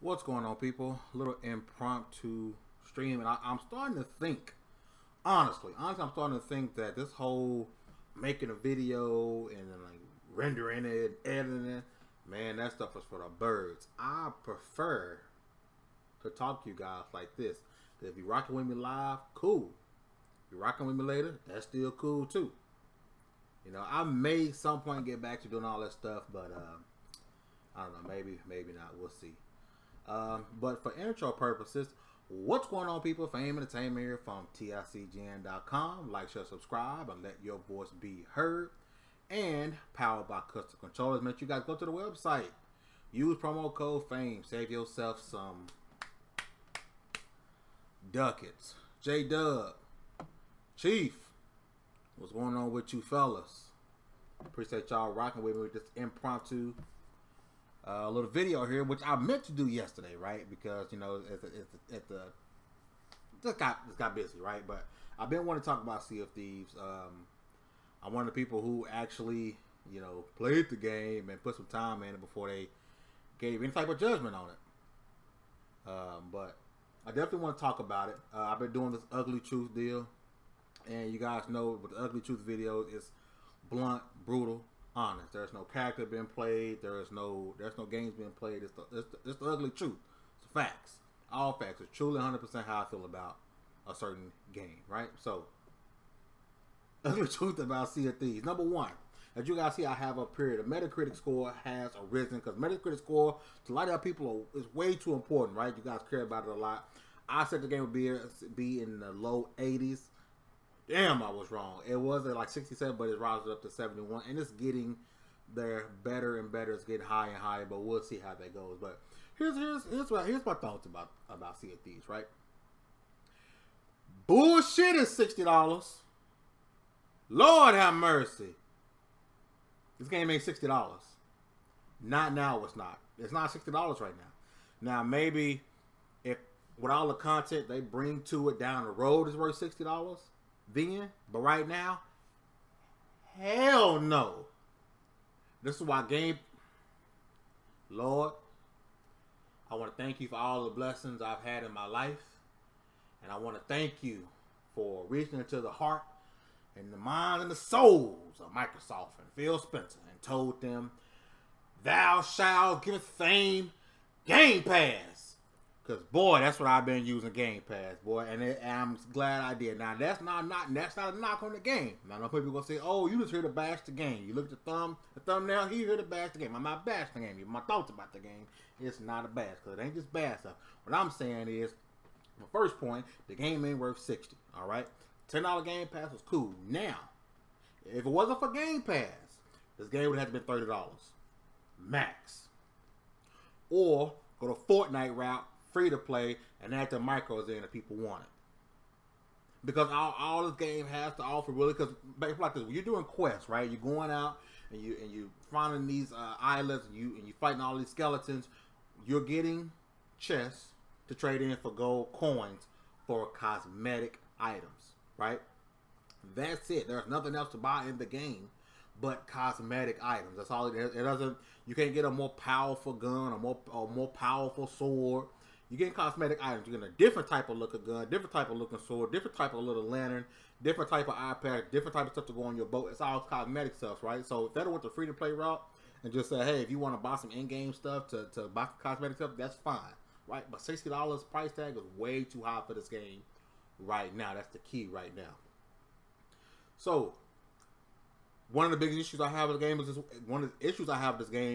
What's going on, people? A little impromptu stream, and I'm starting to think, honestly, I'm starting to think that this whole making a video and then like rendering it, editing it, man, that stuff is for the birds. I prefer to talk to you guys like this. If you're rocking with me live, cool. If you're rocking with me later, that's still cool too. You know, I may some point get back to doing all that stuff, but I don't know, maybe not. We'll see. But for intro purposes, what's going on, people? Fame Entertainment here from TiCGN.com. Like, share, subscribe, and let your voice be heard. And powered by custom controllers. Make sure you guys go to the website. Use promo code FAME. Save yourself some ducats. J-Dub, Chief, what's going on with you fellas? Appreciate y'all rocking with me with this impromptu little video here, which I meant to do yesterday, right? Because, you know, just got busy, right? But I've been wanting to talk about Sea of Thieves. I'm one of the people who actually, you know, played the game and put some time in it before they gave any type of judgment on it. But I definitely want to talk about it. I've been doing this ugly truth deal, and you guys know with the ugly truth video, it's blunt, brutal, honest. There's no character being played. There's no games being played. It's the ugly truth. It's facts. All facts. It's truly 100% how I feel about a certain game, right? So, ugly truth about Sea of Thieves. Number one, as you guys see, I have up here, the Metacritic score has arisen, because Metacritic score, to a lot of people, is way too important, right? You guys care about it a lot. I said the game would be in the low 80s. Damn, I was wrong. It was at like 67, but it rises up to 71, and it's getting there better and better. It's getting higher and higher, but we'll see how that goes. But here's my thoughts about Sea of Thieves, right? Bullshit is $60. Lord have mercy. This game ain't $60. Not now. It's not. It's not $60 right now. Now maybe if with all the content they bring to it down the road is worth $60. Then, but right now, hell no. This is why Lord, I want to thank you for all the blessings I've had in my life, and I want to thank you for reaching into the heart and the mind and the souls of Microsoft and Phil Spencer and told them, "Thou shalt give fame Game Pass." Because, boy, that's what I've been using, Game Pass, boy. And I'm glad I did. Now, that's not a knock on the game. Now, I know people going to say, oh, you just here to bash the game. You look at the thumbnail, he here to bash the game. I'm not bashing the game. My thoughts about the game, it's not a bash. Because it ain't just bad stuff. What I'm saying is, the first point, the game ain't worth $60. All right? $10 Game Pass was cool. Now, if it wasn't for Game Pass, this game would have to been $30. Max. Or go to Fortnite route, free to play, and add the micros in if people want it. Because all this game has to offer, really, because like this, when you're doing quests, right? You're going out and you finding these islands, and you fighting all these skeletons. You're getting chests to trade in for gold coins for cosmetic items, right? That's it. There's nothing else to buy in the game but cosmetic items. That's all it is. It doesn't. You can't get a more powerful gun, or more powerful sword. You're getting cosmetic items. You're getting a different type of looking gun, different type of looking sword, different type of little lantern, different type of iPad, different type of stuff to go on your boat. It's all cosmetic stuff, right? So if they went the free-to-play route and just say, hey, if you want to buy some in-game stuff to buy some cosmetic stuff, that's fine, right? But $60 price tag is way too high for this game right now. That's the key right now. So one of the biggest issues I have with the game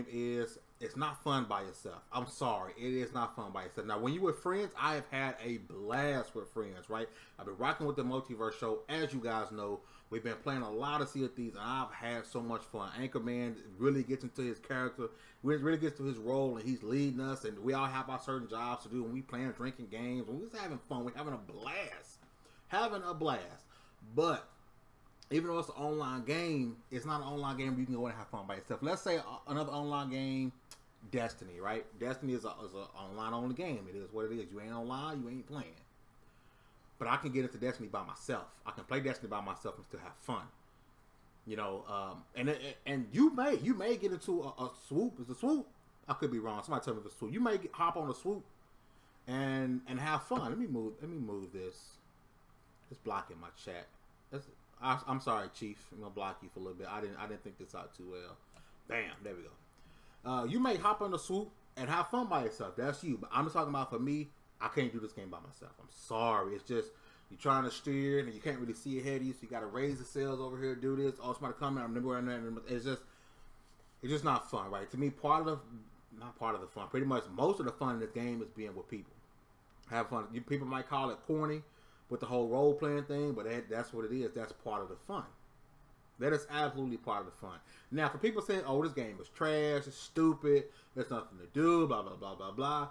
is it's not fun by yourself. I'm sorry, it is not fun by yourself. Now, when you're with friends, I have had a blast with friends, right? I've been rocking with the Multiverse show, as you guys know. We've been playing a lot of Sea of Thieves, and I've had so much fun. Anchorman really gets into his character, really gets to his role, and he's leading us, and we all have our certain jobs to do, and we playing drinking games, and we're just having fun. We're having a blast. But even though it's an online game, it's not an online game where you can go and have fun by yourself. Let's say another online game, Destiny, right? Destiny is an online-only game. It is what it is. You ain't online, you ain't playing. But I can get into Destiny by myself. I can play Destiny by myself and still have fun. You know, and you may get into a swoop. Is a swoop? I could be wrong. Somebody tell me if it's swoop. You may hop on a swoop and have fun. Let me move this. It's blocking my chat. I'm sorry, Chief. I'm gonna block you for a little bit. I didn't think this out too well. Bam, there we go. You may hop on a swoop and have fun by yourself. That's you. But I'm just talking about for me. I can't do this game by myself. I'm sorry. It's just you're trying to steer and you can't really see ahead of you, so you got to raise the sails over here, do this. Oh, somebody coming. I'm never running. It's just not fun, right? To me, not part of the fun. Pretty much most of the fun in this game is being with people. Have fun. People might call it corny with the whole role playing thing, but that's what it is. That's part of the fun. That is absolutely part of the fun. Now, for people saying, "Oh, this game is trash. It's stupid. There's nothing to do." Blah blah blah blah blah.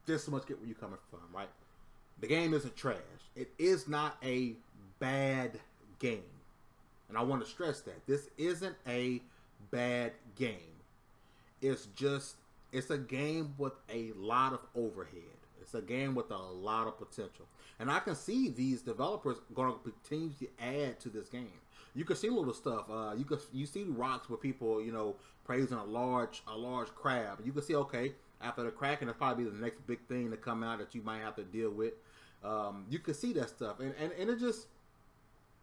Just so much get where you coming from, right? The game isn't trash. It is not a bad game. And I want to stress that. This isn't a bad game. It's a game with a lot of overhead. It's a game with a lot of potential. And I can see these developers going to continue to add to this game. You can see little stuff. You see rocks with people, praising a large crab. You can see, okay, after the Kraken, it'll probably be the next big thing to come out that you might have to deal with. You can see that stuff, and it just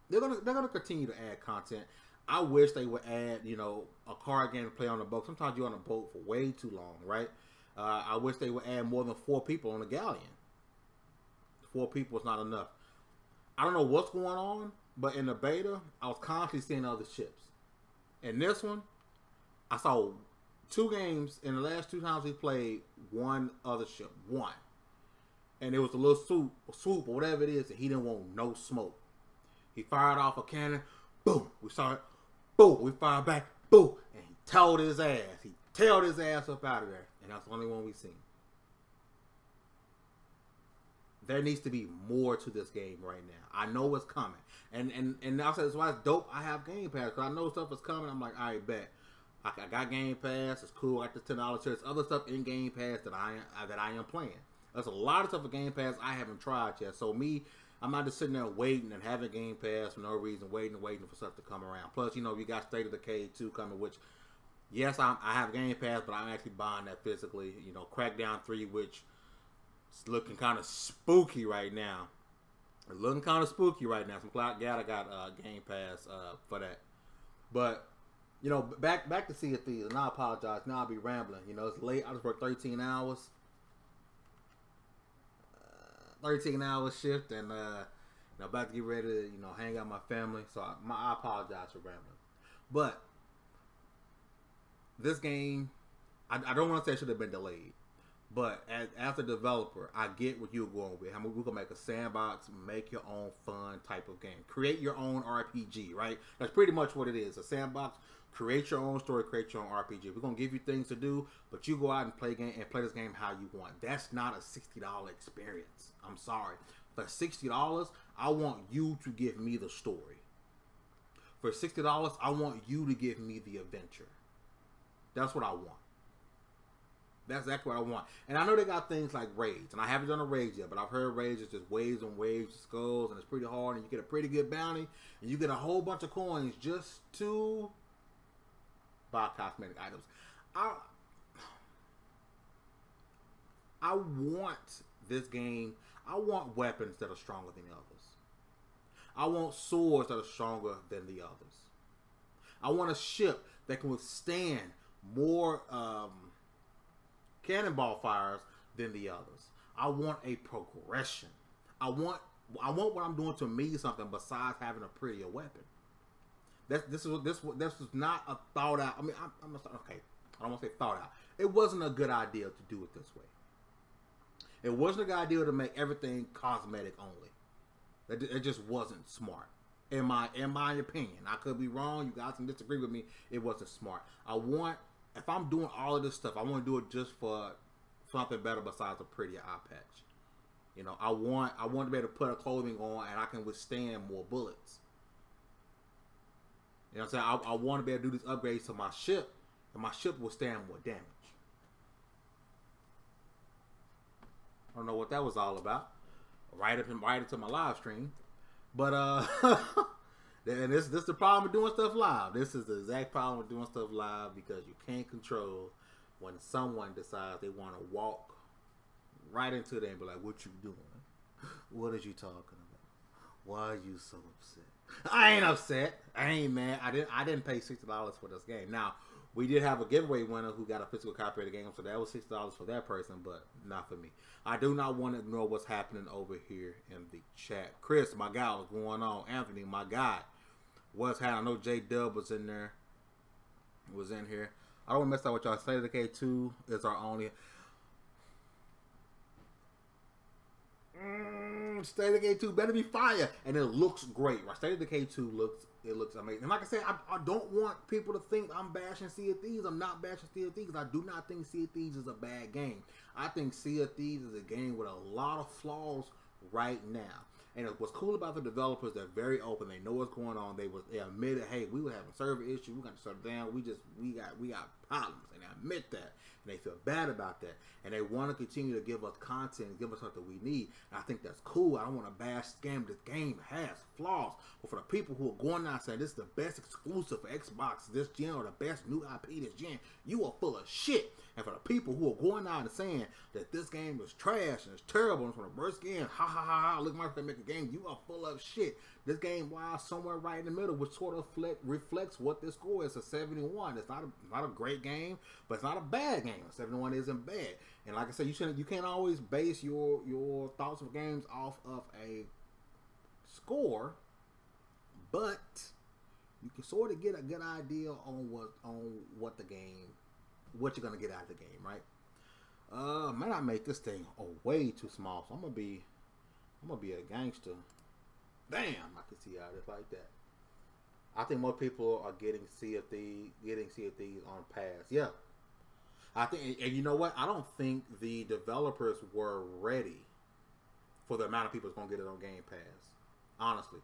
they're gonna continue to add content. I wish they would add, a card game to play on the boat. Sometimes you're on a boat for way too long, right? I wish they would add more than 4 people on a galleon. 4 people is not enough. I don't know what's going on, but in the beta, I was constantly seeing other ships. In this one, I saw 2 games in the last 2 times we played, one other ship, one. And it was a little swoop or whatever it is, and he didn't want no smoke. He fired off a cannon, boom, we saw it, boom, we fired back, boom, and he tailed his ass. He tailed his ass up out of there, and that's the only one we've seen. There needs to be more to this game right now. I know what's coming. And I said, that's why it's dope I have Game Pass, because I know stuff is coming. I'm like, all right, bet. I got Game Pass. It's cool. I got the $10 share. There's other stuff in Game Pass that I am playing. There's a lot of stuff in Game Pass I haven't tried yet. So I'm not just sitting there waiting and having Game Pass for no reason, waiting for stuff to come around. Plus, you got State of Decay 2 coming, which, yes, I have Game Pass, but I'm actually buying that physically. Crackdown 3, which is looking kind of spooky right now. It's looking kind of spooky right now. So I'm glad I got Game Pass for that. But back to Sea of Thieves, and I apologize. Now I'll be rambling. It's late. I just worked 13 hours. 13-hour shift, and about to get ready to, hang out with my family. So I apologize for rambling. But this game, I don't want to say it should have been delayed. But as a developer, I get what you're going with. We're going to make a sandbox, make your own fun type of game. Create your own RPG, right? That's pretty much what it is. A sandbox, create your own story, create your own RPG. We're going to give you things to do, but you go out and play this game how you want. That's not a $60 experience. I'm sorry. For $60, I want you to give me the story. For $60, I want you to give me the adventure. That's what I want. That's exactly what I want. And I know they got things like raids, and I haven't done a raid yet, but I've heard raids is just waves and waves of skulls, and it's pretty hard, and you get a pretty good bounty, and you get a whole bunch of coins just to buy cosmetic items. I want this game, I want weapons that are stronger than the others. I want swords that are stronger than the others. I want a ship that can withstand more cannonball fires than the others. I want a progression. I want what I'm doing to mean something besides having a prettier weapon. This was not a thought out. I mean, okay. I don't want to say thought out. It wasn't a good idea to do it this way. It wasn't a good idea to make everything cosmetic only. It just wasn't smart. In my opinion, I could be wrong. You guys can disagree with me. It wasn't smart. If I'm doing all of this stuff, I want to do it just for something better besides a prettier eye patch. I want to be able to put a clothing on and I can withstand more bullets. You know what I'm saying? I want to be able to do these upgrades to my ship, and my ship will stand more damage. I don't know what that was all about. Right into my live stream. But And this is the problem with doing stuff live. This is the exact problem with doing stuff live because you can't control when someone decides they want to walk right into there and be like, "What you doing? What are you talking about? Why are you so upset?" I ain't upset. I ain't mad. I didn't pay $60 for this game. Now, we did have a giveaway winner who got a physical copy of the game, so that was $60 for that person, but not for me. I do not want to ignore what's happening over here in the chat. Chris, my guy, what's going on? Anthony, my guy, what's happening? I know J Dub was in there. Was in here. I don't mess up with y'all. State of Decay 2 is our only. State of Decay 2 better be fire, and it looks great. Right? State of Decay 2 looks amazing. And like I said, I don't want people to think I'm bashing Sea of Thieves. I'm not bashing Sea of Thieves. I do not think Sea of Thieves is a bad game. I think Sea of Thieves is a game with a lot of flaws right now. And what's cool about the developers, they're very open. They know what's going on. They admitted, hey, we were having server issues. We got to shut down. We got problems, and they admit that. And they feel bad about that. And they want to continue to give us content, give us something we need. And I think that's cool. I don't want to bash this game. This game has flaws. But for the people who are going out saying this is the best exclusive for Xbox this gen or the best new IP this gen, you are full of shit. And for the people who are going out and saying that this game is trash and it's terrible and it's going to burst in, ha ha ha ha, look like they make a game, you are full of shit. This game lies somewhere right in the middle, which sort of reflects what this score is, a 71. It's not a great game, but it's not a bad game. 71 isn't bad. And like I said, you can't always base your thoughts of games off of a score, but you can sort of get a good idea on what you're gonna get out of the game, right? Might not make this thing way too small, so I'm gonna be a gangster. Damn, I can see how it's like that. I think more people are getting Sea of Thieves on pass. Yeah, I think, and you know what? I don't think the developers were ready for the amount of people that's gonna get it on Game Pass. Honestly,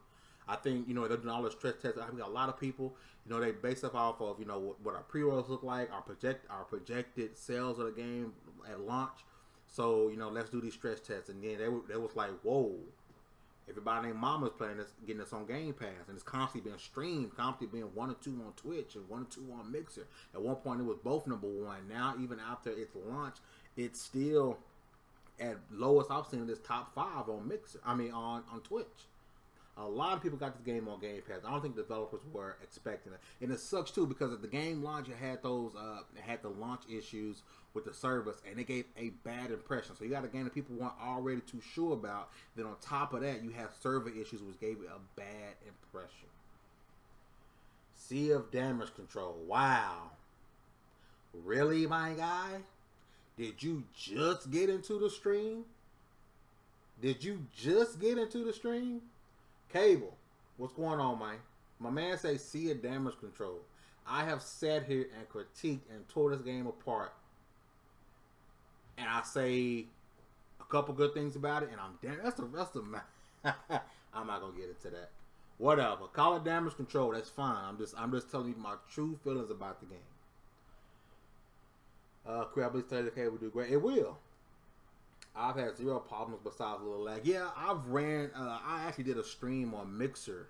I think they're doing all the stress tests. I think a lot of people, they base stuff off of what our pre-orders look like, our projected sales of the game at launch. So let's do these stress tests, and then they was like, whoa. Everybody named Mama's playing this, getting this on Game Pass, and it's constantly being streamed, constantly being 1 or 2 on Twitch and 1 or 2 on Mixer. At one point, it was both #1. Now, even after its launch, it's still at lowest I've seen this top 5 on Mixer. I mean, on Twitch. A lot of people got this game on Game Pass. I don't think developers were expecting it, and it sucks too because at the game launch, it had the launch issues with the service, and it gave a bad impression. So you got a game that people weren't already too sure about. Then on top of that, you have server issues, which gave it a bad impression. Sea of Damage Control. Wow, really, my guy? Did you just get into the stream? Cable, what's going on, man? My man says Sea of Damage Control. I have sat here and critiqued and tore this game apart, and I say a couple good things about it, and I'm damn. That's the rest of my. I'm not gonna get into that. Whatever. Call it Damage Control. That's fine. I'm just telling you my true feelings about the game. Crab, please tell you the game will do great. It will. I've had 0 problems besides a little lag. Yeah, I've ran. I actually did a stream on Mixer,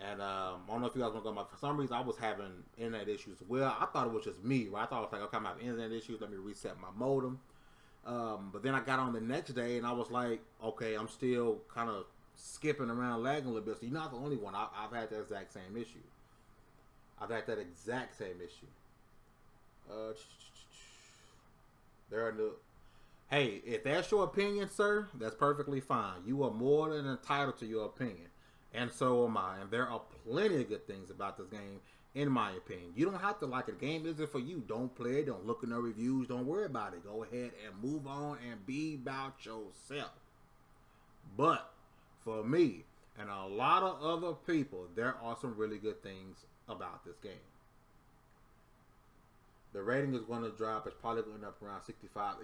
and I don't know if you guys want to go. For some reason, I was having internet issues. Well, I thought it was just me. Right? I thought it was like, okay, I'm having internet issues. Let me reset my modem. But then I got on the next day, and I was like, okay, I'm still kind of skipping around, lagging a little bit. So you're not the only one. I've had that exact same issue. There are no. Hey, if that's your opinion, sir, that's perfectly fine. You are more than entitled to your opinion. And so am I. And there are plenty of good things about this game, in my opinion. You don't have to like it. The game isn't for you. Don't play it. Don't look at no reviews. Don't worry about it. Go ahead and move on and be about yourself. But for me and a lot of other people, there are some really good things about this game. The rating is going to drop. It's probably going to end up around 65.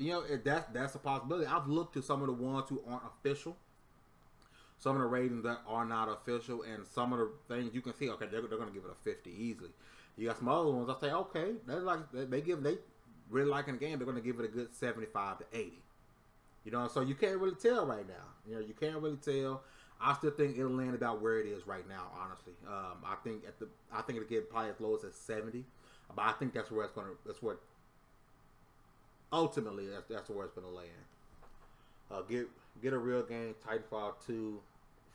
That's a possibility. I've looked to some of the ones who aren't official. Some of the ratings that are not official. And some of the things you can see, okay, they're going to give it a 50 easily. You got some other ones I say, okay, they really liking the game. They're going to give it a good 75 to 80. So you can't really tell right now. You can't really tell. I still think it'll land about where it is right now. Honestly, I think it'll get probably as low as 70, but I think that's where it's gonna. That's where ultimately that's where it's gonna land. Get a real game. Titanfall 2,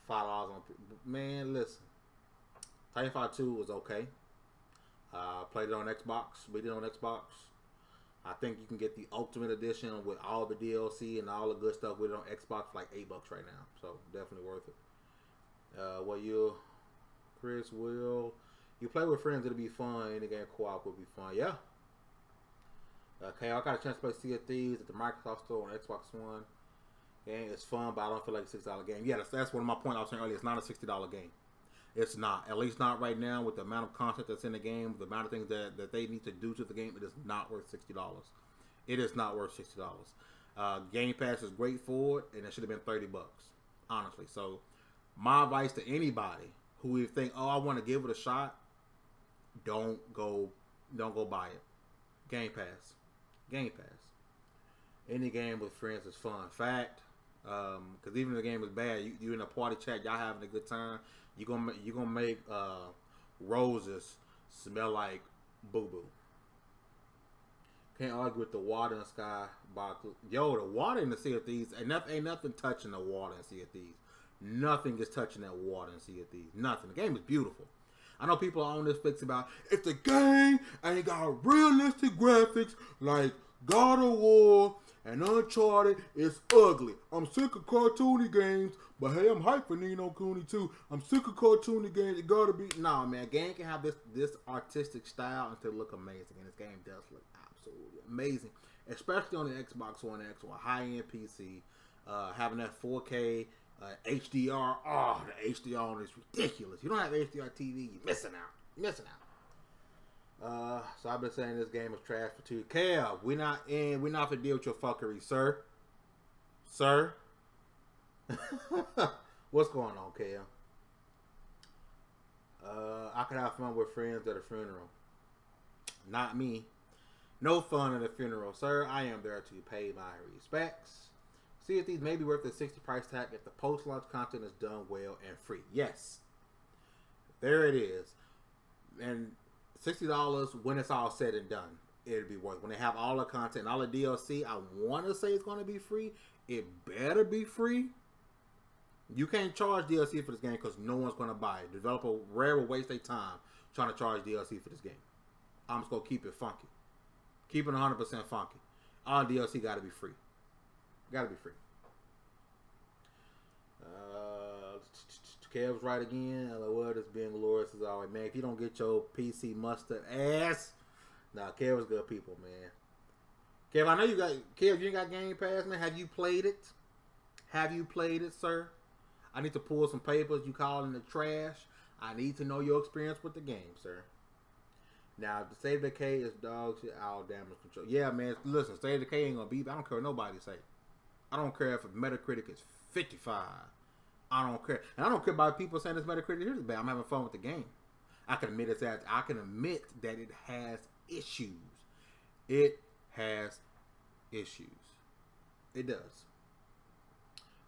$5 on. Man, listen, Titanfall 2 was okay. Played it on Xbox. Beat it on Xbox. I think you can get the Ultimate Edition with all the DLC and all the good stuff with it on Xbox for like $8 right now. So definitely worth it. Chris will you play with friends? It'll be fun. Any game co-op will be fun. Yeah. Okay, I got a chance to play Sea of Thieves at the Microsoft Store on Xbox One. Game is fun, but I don't feel like a $6 game. Yeah, that's one of my points I was saying earlier. It's not a $60 game. It's not. At least not right now with the amount of content that's in the game, the amount of things that they need to do to the game. It is not worth $60. It is not worth $60. Game Pass is great for it, and it should have been $30. Honestly. So my advice to anybody who you think, oh, I want to give it a shot, don't go buy it. Game Pass. Game Pass. Any game with friends is fun. Fact, because even if the game is bad, you in a party chat, y'all having a good time. You gonna make roses smell like boo boo. Can't argue with the water in the sky box. Yo, the water in the Sea of Thieves ain't nothing touching the water in Sea of Thieves. Nothing is touching that water in Sea of Thieves. Nothing. The game is beautiful. I know people are on this fix about if the game ain't got realistic graphics like God of War and Uncharted, it's ugly. I'm sick of cartoony games, but hey, I'm hyped for Nino Cooney too. I'm sick of cartoony games. It gotta be nah, man. Game can have this artistic style and still look amazing, and this game does look absolutely amazing, especially on the Xbox One X or a high-end PC. Having that 4K HDR. Oh, the HDR on is ridiculous. You don't have HDR TV, you're missing out. You're missing out. So I've been saying this game is trash for 2. Kev, we're not for deal with your fuckery, sir. Sir. What's going on, Kev? I could have fun with friends at a funeral. Not me. No fun at a funeral, sir. I am there to pay my respects. See if these may be worth the 60 price tag if the post-launch content is done well and free. Yes. There it is. And $60 when it's all said and done, it'll be worth it. When they have all the content and all the DLC, I want to say it's going to be free. It better be free. You can't charge DLC for this game because no one's going to buy it. Developer rare will waste their time trying to charge DLC for this game. I'm just going to keep it funky. Keep it 100% funky. All DLC got to be free. Got to be free. Kev's right again. LOL, it's being glorious as always. Man, if you don't get your PC mustard ass, nah, Kev's good people, man. Kev, I know you got, Kev, you ain't got Game Pass, man. Have you played it? Have you played it, sir? I need to pull some papers you call in the trash. I need to know your experience with the game, sir. Now, the State of Decay is dog shit, all damage control. Yeah, man, listen, State of Decay ain't gonna be, I don't care what nobody say. I don't care if Metacritic is 55. I don't care. And I don't care about people saying this Metacritic is bad. I'm having fun with the game. I can admit that it has issues. It has issues. It does.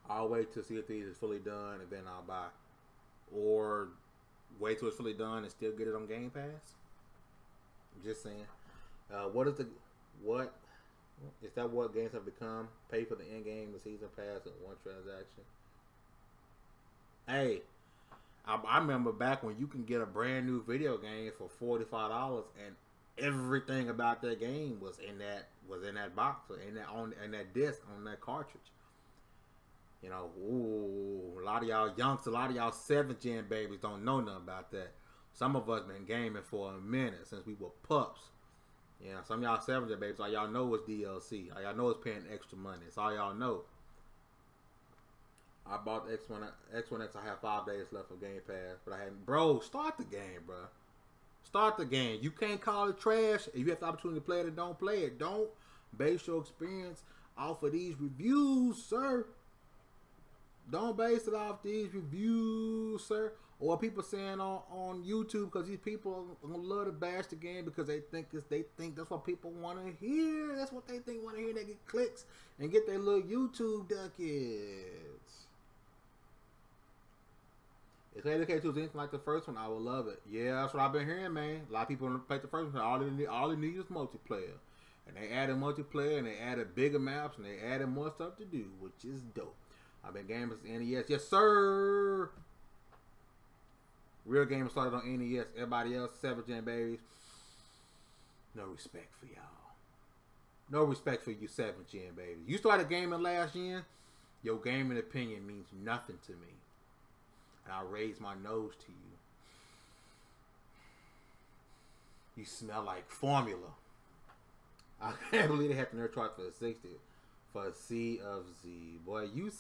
I'll wait to see if these is fully done and then I'll buy. Or wait till it's fully done and still get it on Game Pass. I'm just saying. What is that what games have become? Pay for the end game, the season pass, and one transaction. Hey, I remember back when you can get a brand new video game for $45 and everything about that game was in that box or in that disc on that cartridge. You know, ooh, a lot of y'all youngsters, a lot of y'all 7th gen babies don't know nothing about that. Some of us been gaming for a minute since we were pups. Yeah, some of y'all 7th gen babies, all y'all know is DLC. All y'all know is paying extra money. It's all y'all know. I bought the X1X. I have 5 days left of Game Pass, but I hadn't. Bro, start the game, bro. Start the game. You can't call it trash. If you have the opportunity to play it, don't play it. Don't base your experience off of these reviews, sir. Don't base it off these reviews, sir. Or people saying on YouTube, because these people are gonna love to bash the game because they think that's what people want to hear. That's what they think want to hear. They get clicks and get their little YouTube ducats. If KDK2 is anything like the first one, I would love it. Yeah, that's what I've been hearing, man. A lot of people played the first one. All they need is multiplayer. And they added multiplayer, and they added bigger maps, and they added more stuff to do, which is dope. I've been gaming since NES. Yes, sir! Real gaming started on NES. Everybody else, 7th gen babies. No respect for y'all. No respect for you 7th gen babies. You started gaming last gen, your gaming opinion means nothing to me. And I raise my nose to you. You smell like formula. I can't believe they had the nerd chart for the 60 for Sea of Z. Boy, you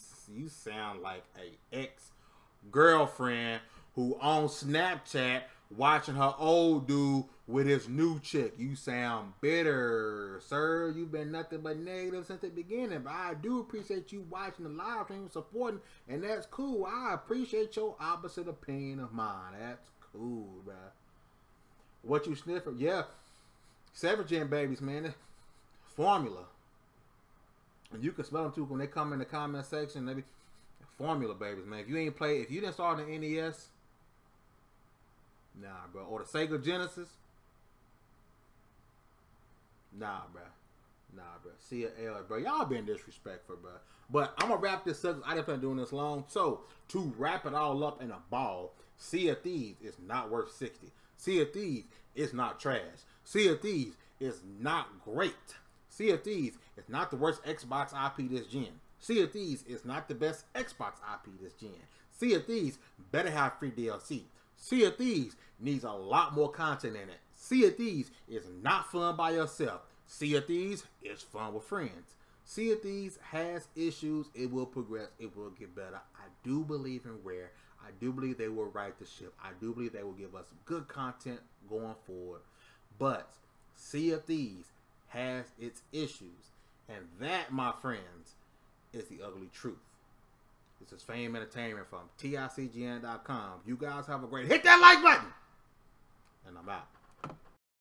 sound like a ex-girlfriend who on Snapchat watching her old dude with his new chick. You sound bitter, sir. You've been nothing but negative since the beginning. But I do appreciate you watching the live stream, supporting, and that's cool. I appreciate your opposite opinion of mine. That's cool, bro. What you sniffing? Yeah. 7th gen babies, man. Formula. And you can smell them too when they come in the comment section. They be formula babies, man. If you ain't play, if you didn't start the NES, nah, bro. Or the Sega Genesis, nah, bro. Nah, bro. See ya, L, bro. Y'all been disrespectful, bro. But I'm gonna wrap this up. I didn't plan on doing this long. So to wrap it all up in a ball, Sea of Thieves is not worth 60. Sea of Thieves is not trash. Sea of Thieves is not great. Sea of Thieves is not the worst Xbox IP this gen. Sea of Thieves is not the best Xbox IP this gen. Sea of Thieves better have free DLC. Sea of Thieves needs a lot more content in it. Sea of Thieves is not fun by yourself. Sea of Thieves is fun with friends. Sea of Thieves has issues. It will progress. It will get better. I do believe in Rare. I do believe they will right the ship. I do believe they will give us good content going forward. But Sea of Thieves has its issues. And that, my friends, is the ugly truth. This is Fame Entertainment from TiCGN.com. You guys have a great... Hit that like button! And I'm out.